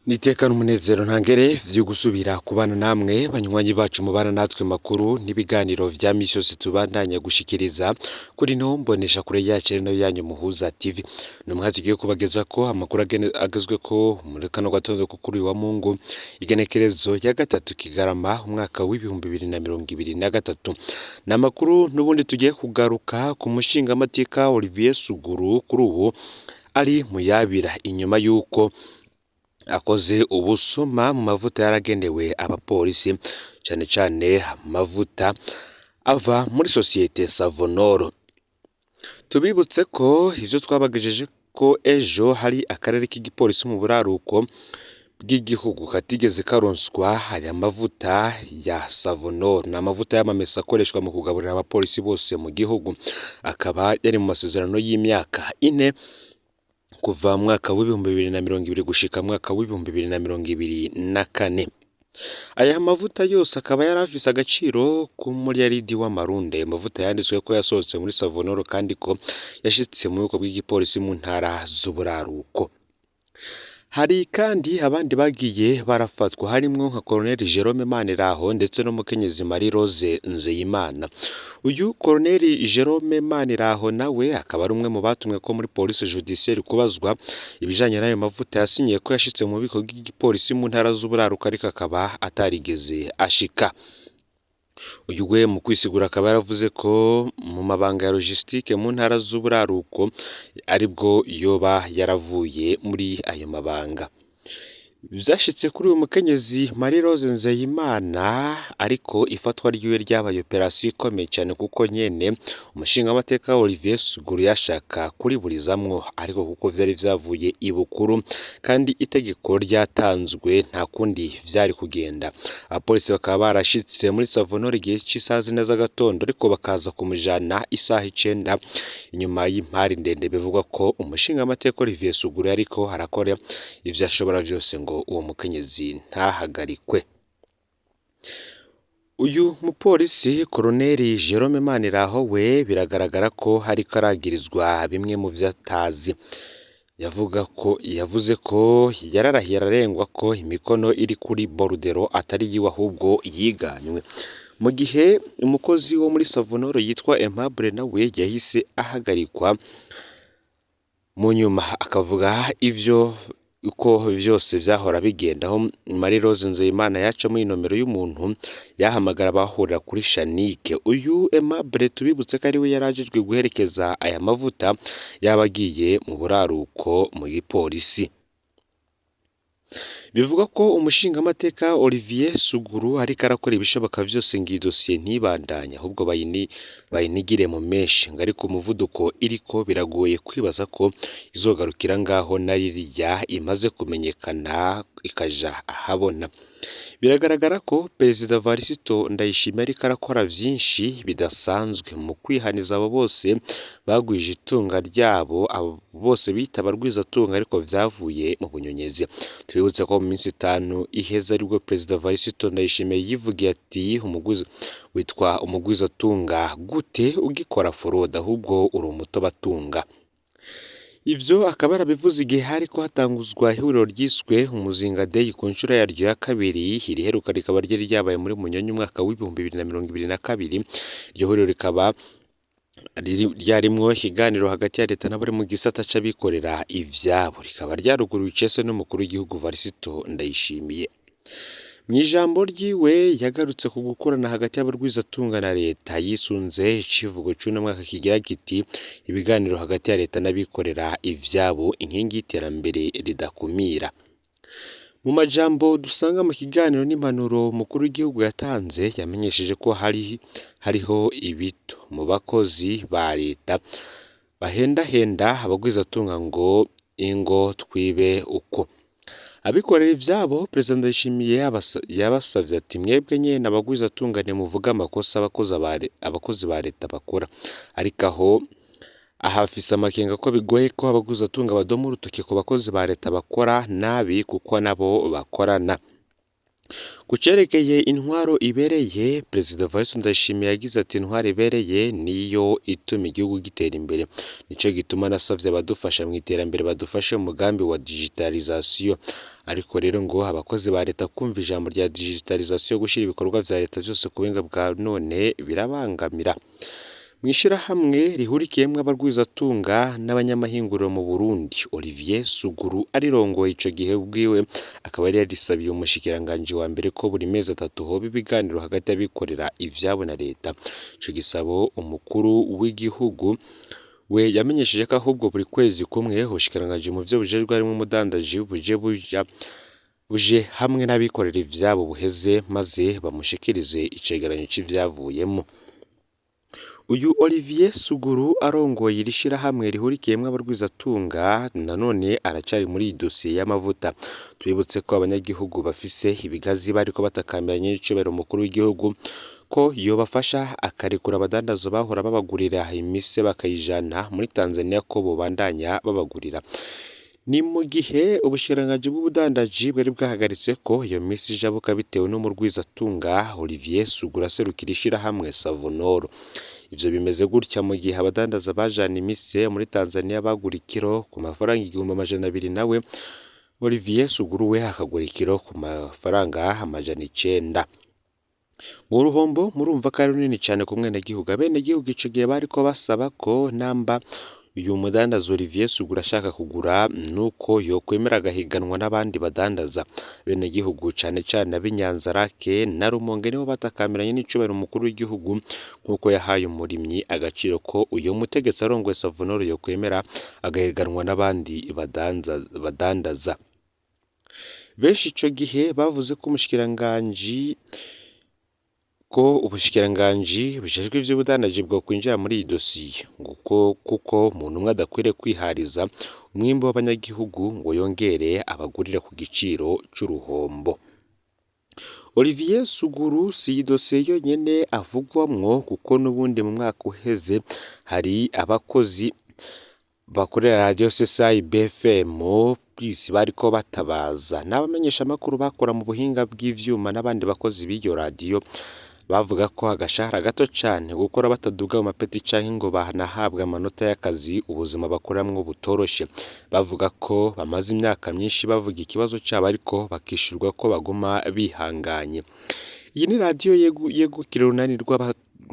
Nitekana umunezero ntangere vyo gusubira kubana namwe banywanyi bacu mubana natwe makuru n'ibiganiro vya misi yose tubandanya gushikiriza kuri no mbonesha kure yacu no yanyu Muhuza TV. Numwe tugiye kubageza ko amakuru agezwe ko muri kano gatondo ko kuri wa Mungu igenekerezo ya gatatu Kigarama umwaka w'ibihumbi 2023. Namakuru nubundi tugiye kugaruka ku mushinga amateka Olivier Suguru kuri ubu ari muyabira inyuma yuko akoze ubusuma mu mavuta yaragenewe abapolisi cyane amavuta ava muri societe Savonoro. Tubibutse ko ivyo twabagejeje ko ejo hari akarere k'igipolisi mu buraruko bw'igihugu katigeze karonswa aya mavuta ya Savonoro, na mavuta y'amamesa akoreshwa mu kugaburira abapolisi bose mu gihugu, akaba yari mu masezerano y'imyaka 4 kuva mwaka w'ibihumbi 2020 gushika mwaka w'ibihumbi 2024. Aya mavuta yose akaba yarafise agaciro ku miliyaridi w'amarundi. Amavuta yanditswe ko yasohotse muri Savonoro kandi ko yashitse mu biko bw'igipolisi mu ntara z'uburaruko. Hari kandi abandi bagiye barafatwa harimwo nka Colonel Jerome Maniraho ndetse no mukenyezi Marie Rose Nzeyimana. Uyu Colonel Jerome Maniraho nawe akaba ari umwe mu batumwe ko muri police judiciaire kubazwa ibijanye n'ayo mavuta yasinyiye ko yashitse mu biko bw'igipolisi mu ntara z'uburaruko ariko akaba atarigeze ashika. Uyu we mu kwisigura akaba yaravuze ko mu mabanga ya logistique mu ntara z'uburaruko aribwo yoba yaravuye muri ayo mabanga. Vyashitse kuri uyu mukenyezi Marie Rose Nzeyimana, ariko ifatwa ryiwe ryabaye operation ikomeye cyane kuko nyene umushinga amateka Olivier Suguru yashaka kuriburizamwo, ariko kuko vyari vyavuye ibukuru kandi itegeko ryatanzwe nta kundi vyari kugenda. Abapolisi bakaba barashitse muri Savonoro igihe c'isaha neza gatondo, ariko bakaza kumujana isaha 9 inyuma y'impari ndende. Bivugwa ko umushinga amateka Olivier Suguru ariko harakora ivyo ashobora vyose ngo uwo mukenyezi ntahagarikwe. Uyu mupolisi Colonel Jerome Maniraho we biragaragara ko hari karagirizwa bimwe mu vyatazi. Yavuze ko yararahiye ararengwa ko imikono iri kuri borudero atari yiwe ahubwo yiganywe. Mu gihe umukozi wo muri Savonoro yitwa Aimable nawe yahise ahagarikwa mu nyuma akavuga ivyo uko vyose vyahora bigenda. Aho Marie Rose Nzeyimana yaca mu inomero y'umuntu yahamagara bahurira kuri Shanike. Uyu Aimable tubibutse ko ari we yarajejwe guherekeza aya mavuta yabagiye mu buraruko mu gipolisi. Bivuga ko umushinga amateka Olivier Suguru ariko arakora ibishoboka vyose ngo idosiye ntibandanya ahubwo bayinigire mu meshi, ariko umuvuduko iriko biragoye kwibaza ko izogarukira ngaho naririya imaze kumenyekana ikaja ahabona. Biragaragara ko Perezida Varisito Ndayishimiye ariko arakora vyinshi bidasanzwe mu kwihaniza abo bose bagwije itunga ryabo, abo bose bita barwiza tunga ariko vyavuye mu bunyonyezi. Twibutse ko mu minsi 5 iheza aribwo Perezida Varisito Ndayishimiye yivugiye ati witwa umugwiza tunga gute ugikora forode ahubwo uri umuto batunga. Ivyo akaba yarabivuze igihe hariko hatanguzwa ihuriro ryiswe Umuzinga Day ku nshuro yaryo ya kabiri. Iri heruka rikaba ryari ryabaye muri Munyonyi umwaka w'ibihumbi 2022. Iryo huriro rikaba ryarimwo ikiganiro hagati ya leta n'abari mu gisata c'abikorera ivyabo, rikaba ryaruguruwe icese n'umukuru w'igihugu Varisito Ndayishimiye. Mwijambo ryiwe yagarutse ku gukorana hagati y'abarwizatunga na leta yisunze icivugo c'uno mwaka kigira kiti ibiganiro hagati ya leta n'abikorera ivyabo inkingi y'iterambere ridakumira. Mu majambo dusanga mu kiganiro n'impanuro mukuru w'igihugu yatanze, yamenyesheje ko hariho ibito mu bakozi ba leta bahendahenda abagwizatunga ngo ingo twibe uko abikorera ivyabo. Perezida Ndayishimiye yabasavye ati mwebwe nyene abagwizatunga muvuga amakosa abakozi ba leta bakora, ariko aho ahafise amakenga ko bigoye ko abagwizatunga badoma urutoke ku bakozi ba leta bakora nabi kuko nabo bakorana. Ku cerekeye intwaro ibereye, Perezida Evariste Ndayishimiye yagize ati intwaro ibereye niyo ituma igihugu gitera imbere. Nico gituma nasavye abadufasha mu iterambere badufashe mu mugambi wa digitalisation. Ariko rero ngo abakozi ba leta kumva ijambo rya digitalisation gushira ibikorwa vya leta vyose ku buhinga bwa none birabangamira. Mw'ishirahamwe rihurikiyemwo abarwizatunga n'abanyamahinguriro mu Burundi, Olivier Suguru arirongoye ico gihe ubwiwe akaba yari yarisabiye umushikiranganji wa mbere ko buri mezi 3 hoba ibiganiro hagati y'abikorera ivyabo na leta. Ico gisabo umukuru w'igihugu we yamenyesheje ko ahubwo buri kwezi kumwe ubushikiranganji mu vyo bujejwe harimo umudandaji buje hamwe n'abikorera ivyabo buheze maze bamushikirize icegeranyo c'ivyavuyemo. Uyu Olivier Suguru arongoye irishirahamwe rihurikiyemwo abarwizatunga nanone aracari muri dosiye y'amavuta. Twibutse ko abanyagihugu bafise ibigazi bariko batakambiranye n'icobero umukuru w'igihugu ko yobafasha akarekura abadandazo bahora babagurira imise bakayijana muri Tanzania ko bobandanya babagurira. Ni mu gihe ubushikiranganji bw'ubudandaji bwari bwahagaritse ko iyo misi ijabuka bitewe n'umurwizatunga Olivier Suguru aserukira ishirahamwe Savonoro. Ivyo bimeze gutya mu gihe abadandaza bajana imise muri Tanzania bagura ikiro ku mafaranga 200 nawe Olivier Suguru we akagura ikiro ku mafaranga 900. Mu ruhombo murumva ko ari runini cyane ku mwenegihugu. Abenegihugu ico gihe bariko basaba ko namba uyu mudandaza Olivier Suguru ashaka kugura nuko yokwemera agahiganwa n'abandi badandaza. Abenegihugu cane cane ab'Inyanzarake na Rumonge nibo batakamiranye n'icobero umukuru w'igihugu nkuko yahaye umurimyi agaciro ko uyu mutegetsi arongoye Savonoro yokwemera agahiganwa n'abandi badandaza. Benshi ico gihe bavuze ko ubushikiranganji bujejwe ivy'ubudandaji bwo kwinjira muri iyi dosiye kuko umuntu umwe adakwiriye kwihariza umwimbo w'abanyagihugu ngo yongere abagurira ku giciro c'uruhombo. Olivier Suguru si iyi dosiye yonyene avugwamwo kuko n'ubundi mu mwaka uheze hari abakozi bakorera Radio CSI BFM Polisi bariko batabaza n'abamenyesha makuru bakora mu buhinga bw'ivyuma n'abandi bakozi b'iyo radio bavuga ko agashahara gato cane gukora bataduga mu mapeti canke ngo bahanahabwa amanota y'akazi ubuzima bakoramwo butoroshe. Bavuga ko bamaze imyaka myinshi bavuga ikibazo cabo ariko bakishurwa ko baguma bihanganye. Iyi ni radio yegukira urunani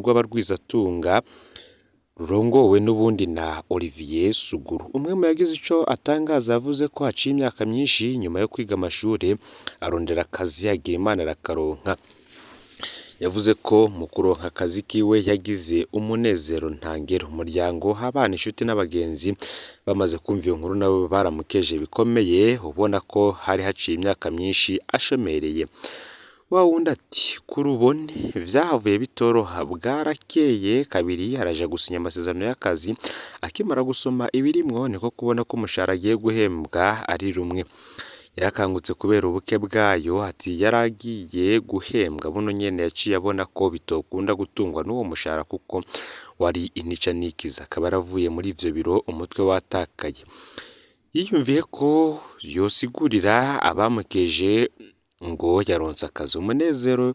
rw'abarwizatunga rurongowe n'ubundi na Olivier Suguru. Umwe mu yagize ico atangaza yavuze ko haciye imyaka myinshi nyuma yo kwiga amashuri arondera akazi agira Imana arakaronka. Yavuze ko mu kuronka akazi kiwe yagize umunezero ntangero. Umuryango, abana, inshuti n'abagenzi bamaze kumva iyo nkuru nabo baramukeje bikomeye ubona ko hari haciye imyaka myinshi ashomereye. Wa wundi ati kurubone vyahavuye bitoroha bwarakeye kabiri araja gusinya amasezerano y'akazi akimara gusoma ibirimwo niko kubona ko umushahara agiye guhembwa ari rumwe. Yarakangutse kubera ubuke bwayo ati yaragiye guhembwa buno nyene yaciye abona ko bitokunda gutungwa n'uwo mushahara kuko wari inica nikiza akaba aravuye muri ivyo biro umutwe watakaye. Yiyumviye ko yosigurira abamukeje ngo yaronse akazi. Umunezero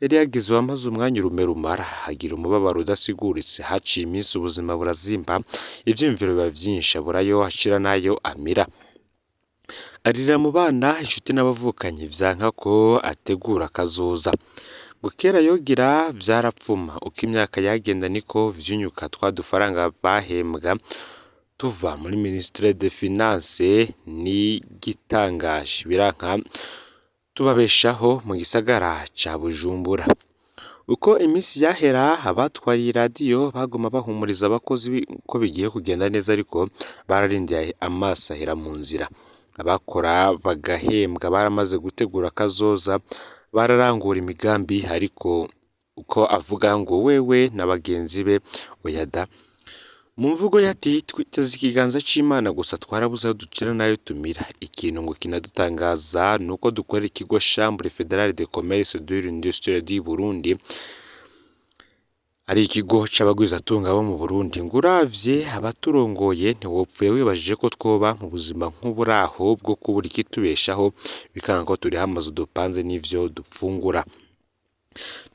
yari yagize wamaze umwanya urume rumara agira umubabaro udasiguritse. Haciye iminsi ubuzima burazimba ivyiyumviro biba vyinshi aburayo ashira nayo amira. Arira mu bana, inshuti n'abavukanyi vyanka ko ategura kazoza. Gukera yogira vyarapfuma uko imyaka yagenda niko vyunyuka twadufaranga bahembwa tuva muri Ministre des Finances ni gitangaje biranka tubabeshaho mu gisagara ca Bujumbura. Uko imisi yahera abatwariye radio bagoma bahumuriza abakozi ko bigiye kugenda neza ariko bararindiye amaso ahera mu nzira. Abakora bagahembwa baramaze gutegura kazoza bararangura imigambi ariko uko avuga ngo wewe n'abagenzi be oyada mu mvugo yati twiteze ikiganza c'Imana gusa twarabuze aho ducira nayo tumira. Ikintu ngo kinadutangaza nuko dukora ikigo Chambre Fédérale de Commerce de l'Industrie du Burundi ari ikigo c'abagwizatunga bo mu Burundi ngo uravye abaturongoye ntiwopfuye wibajije ko twoba mu buzima nk'uburaho bwo kubura ikitubeshaho bikanga ko turiho amazu dupanze n'ivyo dupfungura.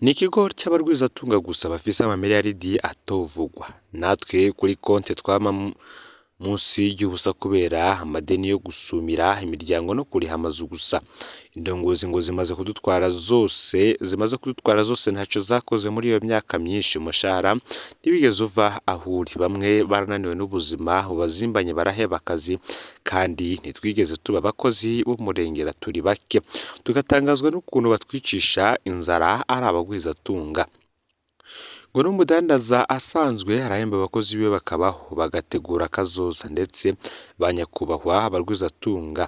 Ni ikigo c'abarwizatunga gusa bafise amamiliyaridi atovugwa, natwe kuri konte twama munsi y'ubusa kubera amadeni yo gusumira imiryango no kuriha amazu gusa. Indongozi ngo zimaze kudutwara zose ntaco zakoze muri iyo myaka myinshi. Umushahara ntibigeze uva aho uri, bamwe barananiwe n'ubuzima bubazimbanye baraheba akazi, kandi ntitwigeze tuba abakozi b'umurengera turi bake, tugatangazwa n'ukuntu batwicisha inzara ari abagwizatunga. Ngo n'umudandaza asanzwe arahemba abakozi biwe bakabaho bagategura akazoza, ndetse banyakubahwa abarwizatunga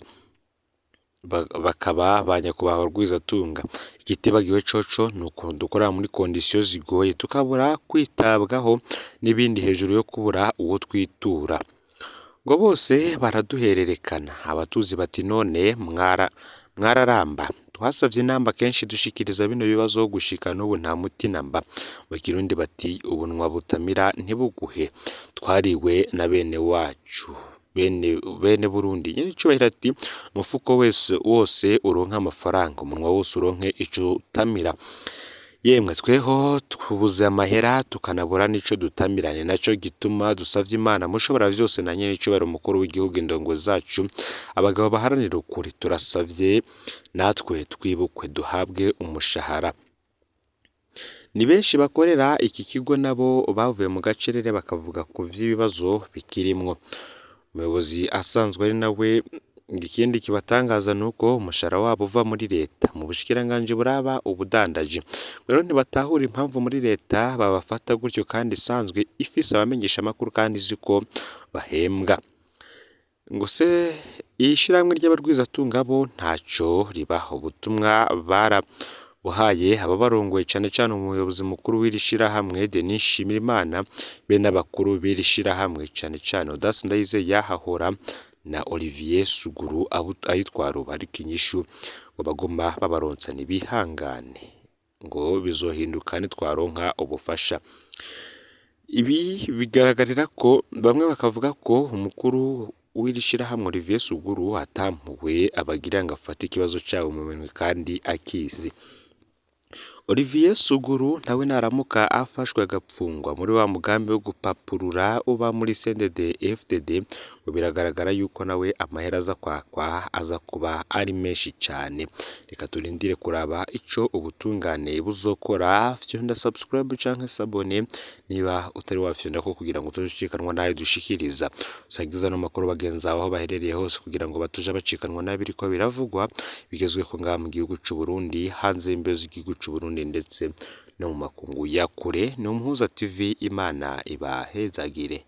bakaba banyakubahwa abarwizatunga. Igitibagiwe coco ni ukuntu dukora muri kondisiyo zigoye tukabura kwitabwaho n'ibindi hejuru yo kubura uwo twitura. Ngo bose baraduhererekana, abatuzi bati none mwararamba. Twasavye inamba kenshi dushikiriza bino bibazo gushika n'ubu nta muti namba. Mu Kirundi bati ubunwa butamira ntibuguhe. Twariwe na bene wacu bene Burundi. Nyiricubahiro ati umufuko wose uronka amafaranga, umunwa wose uronke ico utamira. Yemwe tweho tubuze amahera tukanabura n'ico dutamira, ni naco gituma dusavye Imana mushobora vyose na nyiricubahiro umukuru w'igihugu, indongozi zacu, abagabo baharanira ukuri, turasavye natwe twibukwe duhabwe umushahara. Ni benshi bakorera iki kigo nabo bavuye mu gacerere bakavuga ku vy'ibibazo bikirimwo. Umuyobozi asanzwe ari nawe ikindi kibatangaza nuko umushahara wabo uva muri leta mu bushikiranganje buraba ubudandaji. Rero ntibatahura impamvu muri leta babafata gutyo kandi isanzwe ifise abamenyesha amakuru kandi ziko bahembwa. Ngo se ishiramwe ry'abarwizatunga bo ntaco ribaho. Ubutumwa barabuhaye ababarongoye cane cane umuyobozi mukuru w'iri shirahamwe Denis Nshimirimana be n'abakuru b'iri shirahamwe cane cane Audace Ndayizeye yahahora na Olivier Suguru ayitwara ubu, ariko inyishu ngo bagoma babaronsa ntibihangane ngo bizohinduka nitwaronka ubufasha. Ibi bigaragarira ko bamwe bakavuga ko umukuru w'iri shirahamwe Olivier Suguru atampuwe abagira ngo afate ikibazo cabo mu minwe kandi akizi. Olivier Suguru nawe naramuka afashwe agapfungwa muri wa mugambi wo gupapurura uba muri CNDD FDD, ngo biragaragara yuko nawe amahera aza kwakwa aza kuba ari menshi cane. Reka turindire kuraba ico ubutungane buzokora. Fyonda subscribe canke sabone niba utari wafyonda ko kugira ngo tujikanwa nayo dushikiriza. Usagiza no makuru bagenza aho baherereye hose kugira ngo batuja bacikanwa nayo biriko biravugwa bigezweko ngaha mu gihugu c'u Burundi, hanze y'imbibe z'igihugu c'u Burundi ndetse no mu makungu ya kure. Ni Umuhuza TV, Imana ibahezagire.